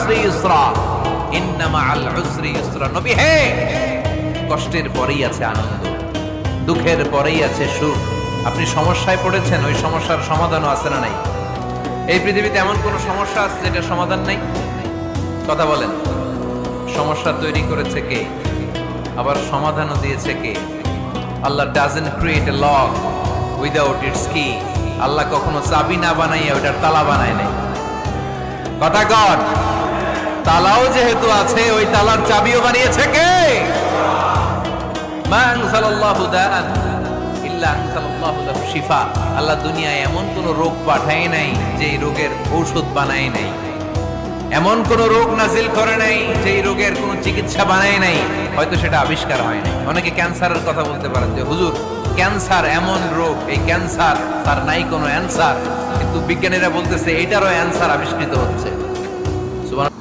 উসরি ইউসরা, ইন্না মাআল উসরি ইউসরা। নবী হে, কষ্টের পরেই আছে আনন্দ, দুঃখের পরেই আছে সুখ। আপনি সমস্যায় পড়েছেন, ওই সমস্যার সমাধানও আছে না নাই? এই পৃথিবীতে এমন কোন সমস্যা আছে যেটার সমাধান নাই? কথা বলেন। সমস্যা তৈরি করেছে কে, আবার সমাধানও দিয়েছে কে? Allah doesn't create a lock without its key. Allah কখনো চাবি না বানাইয়া ওটার তালা বানায় নাই। কথা কর। তালাও যেহেতু আছে, ওই তালার চাবিও বানিয়েছে কে? মা আনজালাল্লাহু দাআন ইল্লা আনজালাল্লাহু লাহু শিফা। আল্লাহ দুনিয়ায় এমন কোন রোগ পাঠায় নাই যে এই রোগের ঔষধ বানায় নাই, এমন কোন রোগ নাজিল করে নাই যে এই রোগের কোন চিকিৎসা বানায় নাই, হয়তো সেটা আবিষ্কার হয় নাই। অনেকে ক্যান্সারের কথা বলতে পারেন যে হুজুর ক্যান্সার এমন রোগ, এই ক্যান্সার তার নাই কোনো অ্যান্সার, কিন্তু বিজ্ঞানীরা বলতেছে এটারও অ্যান্সার আবিষ্কৃত হচ্ছে। সুবহানাল্লাহ।